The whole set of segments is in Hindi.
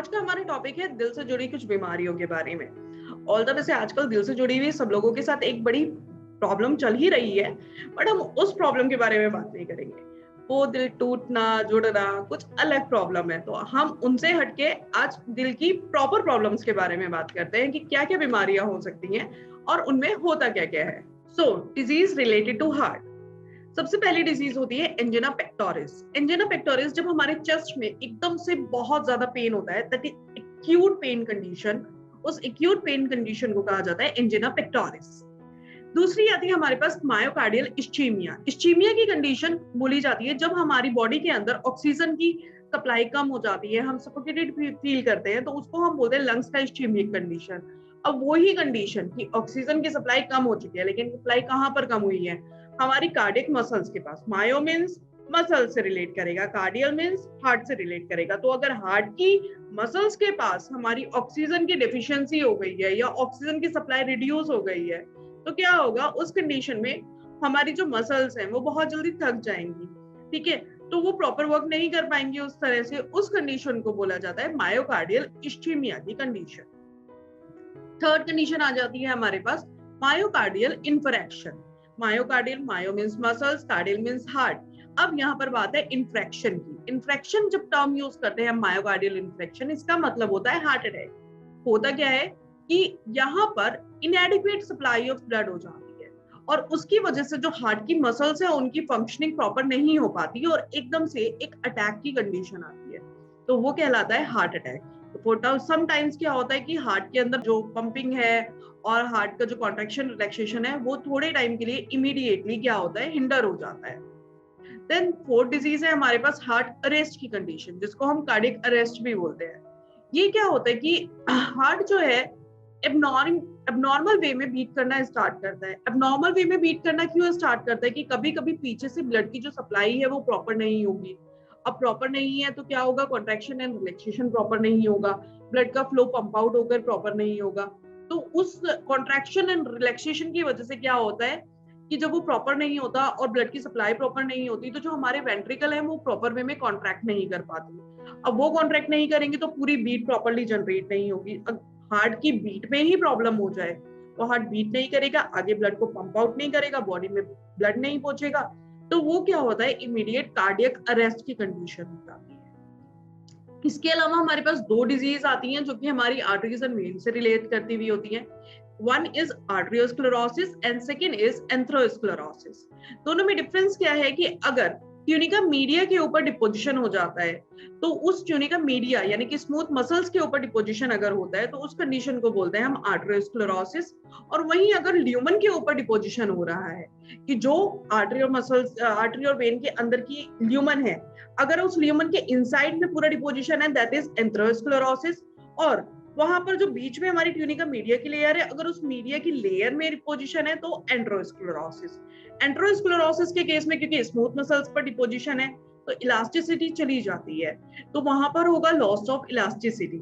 आज का हमारा टॉपिक है दिल से जुड़ी कुछ बीमारियों के बारे में। ऑल्दो वैसे आजकल दिल से जुड़ी हुई सब लोगों के साथ एक बड़ी प्रॉब्लम चल ही रही है, बट हम उस प्रॉब्लम के बारे में बात नहीं करेंगे। वो दिल टूटना, जुड़ना कुछ अलग प्रॉब्लम है, तो हम उनसे हटके आज दिल की प्रॉपर प्रॉब्लम्स के बारे में बात करते हैं कि क्या क्या बीमारियां हो सकती हैं और उनमें होता क्या क्या है। सो डिजीज रिलेटेड टू हार्ट। सबसे पहली डिजीज होती है एंजिना पेक्टोरिस। एंजिना पेक्टोरिस जब हमारे चेस्ट में एकदम से बहुत ज्यादा पेन होता है, that is acute pain condition. उस एक्यूट पेन कंडीशन को कहा जाता है एंजिना पेक्टोरिस। दूसरी आती है हमारे पास मायोकार्डियल इस्चीमिया। इस्चीमिया की कंडीशन बोली जाती है जब हमारी बॉडी के अंदर ऑक्सीजन की सप्लाई कम हो जाती है, हम सफोकेटेड फील करते हैं, तो उसको हम बोलते हैं लंग्स का इस्चीमिक कंडीशन। अब वही कंडीशन की ऑक्सीजन की सप्लाई कम हो चुकी है, लेकिन सप्लाई कहां पर कम हुई है? हमारी कार्डियक मसल्स के पास। मायो मींस मसल से रिलेट करेगा, कार्डियल मींस हार्ट से रिलेट करेगा। तो अगर हार्ट की मसल्स के पास हमारी ऑक्सीजन की डेफिशिएंसी हो गई है या ऑक्सीजन की सप्लाई रिड्यूस हो गई है, तो क्या होगा? उस कंडीशन में हमारी जो मसल्स हैं वो बहुत जल्दी थक जाएंगी, ठीक है, तो वो प्रॉपर वर्क नहीं कर पाएंगी उस तरह से। उस कंडीशन को बोला जाता है मायोकार्डियल इस्चीमिया की कंडीशन। थर्ड कंडीशन आ जाती है हमारे पास मायोकार्डियल इंफ्रैक्शन। मायोकार्डियल, मायो मींस मसल्स, कार्डियल मींस हार्ट। अब यहाँ पर बात है इंफ्रैक्शन की। इंफ्रैक्शन जब टर्म यूज करते हैं मायोकार्डियल इंफ्रैक्शन, इसका मतलब होता है हार्ट अटैक। होता क्या है कि यहाँ पर इनएडिक्वेट सप्लाई ऑफ ब्लड हो जाती है और उसकी वजह से जो हार्ट की मसल्स है उनकी फंक्शनिंग प्रॉपर नहीं हो पाती और एकदम से एक अटैक की कंडीशन आती है, तो वो कहलाता है हार्ट अटैक। तो समटाइम्स क्या होता है कि हार्ट के अंदर जो पंपिंग है और हार्ट का जो कॉन्ट्रैक्शन रिलैक्सेशन है वो थोड़े टाइम के लिए इमीडिएटली क्या होता है, हिंडर हो जाता है। देन फोर्थ डिजीज है हमारे पास हार्ट अरेस्ट की कंडीशन, जिसको हम कार्डियक अरेस्ट भी बोलते हैं। ये क्या होता है कि हार्ट जो है एबनॉर्मल वे में बीट करना स्टार्ट करता है। एबनॉर्मल वे में बीट करना क्यों स्टार्ट करता है कि कभी कभी पीछे से ब्लड की जो सप्लाई है वो प्रॉपर नहीं होगी। अब प्रॉपर नहीं है तो क्या होगा? कॉन्ट्रैक्शन एंड रिलैक्सेशन प्रॉपर नहीं होगा, ब्लड का फ्लो पंप आउट होकर प्रॉपर नहीं होगा। तो उस कॉन्ट्रैक्शन एंड रिलैक्सेशन की वजह से क्या होता है कि जब वो प्रॉपर नहीं होता और ब्लड की सप्लाई प्रॉपर नहीं होती, तो जो हमारे वेंट्रिकल है वो प्रॉपर वे में कॉन्ट्रैक्ट नहीं कर पाती। अब वो कॉन्ट्रैक्ट नहीं करेंगे तो पूरी बीट प्रॉपरली जनरेट नहीं होगी। हार्ट की बीट में ही प्रॉब्लम हो जाए, तो हार्ट बीट नहीं करेगा, आगे ब्लड को पंप आउट नहीं करेगा, बॉडी में ब्लड नहीं पहुंचेगा, तो वो क्या होता है? इमीडिएट कार्डियक अरेस्ट की कंडीशन हो जाती है। इसके अलावा हमारे पास दो डिजीज आती हैं जो कि हमारी आर्टरीज एंड वेन से रिलेट करती हुई होती हैं। One is arteriosclerosis and second is atherosclerosis. दोनों में डिफरेंस क्या है कि अगर ट्यूनिका मीडिया के ऊपर डिपोजिशन हो जाता है, तो उस ट्यूनिका मीडिया यानी कि स्मूथ मसल्स के ऊपर डिपोजिशन अगर होता है तो उस कंडीशन को बोलते हैं हम आर्टरियोस्क्लेरोसिस। और वहीं अगर ल्यूमन के ऊपर डिपोजिशन हो रहा है कि जो आर्टरी और मसल्स, आर्टरी और वेन के अंदर की ल्यूमन है, अगर उस ल्यूमन के इनसाइड में पूरा डिपोजिशन है, दैट इज एंथ्रोस्क्लेरोसिस। और वहां पर जो बीच में हमारी ट्यूनिका मीडिया की लेयर है, अगर उस मीडिया की लेयर में डिपोजिशन है तो एंड्रोस्क्लेरोसिस। एंड्रोस्क्लेरोसिस के केस में क्योंकि स्मूथ मसल्स पर डिपोजिशन है तो इलास्टिसिटी चली जाती है, तो वहां पर होगा लॉस ऑफ इलास्टिसिटी।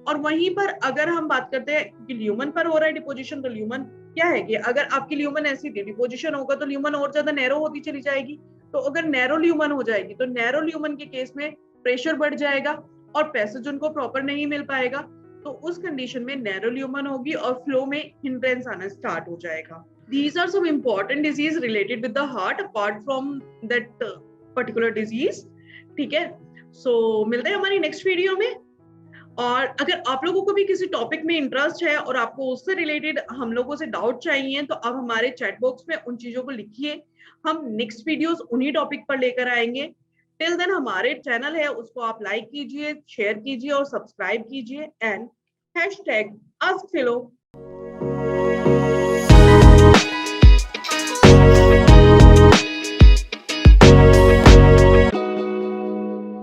और वहीं पर अगर हम बात करते हैं कि ल्यूमन पर हो रहा है डिपोजिशन, तो ल्यूमन क्या है कि अगर आपकी ल्यूमन ऐसी डिपोजिशन होगा तो ल्यूमन और ज्यादा नैरो होती चली जाएगी। तो अगर नैरो ल्यूमन हो जाएगी तो नैरो ल्यूमन के केस में प्रेशर बढ़ जाएगा और पैसेज उनको प्रॉपर नहीं मिल पाएगा, तो उस कंडीशन में नैरो ल्यूमन होगी और फ्लो में हिंड्रेंस आना स्टार्ट हो जाएगा। These are some important disease related with the heart apart from that particular disease. ठीक है, सो मिलते हैं हमारी नेक्स्ट वीडियो में। और अगर आप लोगों को भी किसी टॉपिक में इंटरेस्ट है और आपको उससे रिलेटेड हम लोगों से डाउट चाहिए तो आप हमारे चैट बॉक्स में उन चीजों को लिखिए, हम नेक्स्ट वीडियोस उन्हीं टॉपिक पर लेकर आएंगे। टिल देन हमारे चैनल है उसको आप लाइक कीजिए, शेयर कीजिए और सब्सक्राइब कीजिए एंड #AskPhilo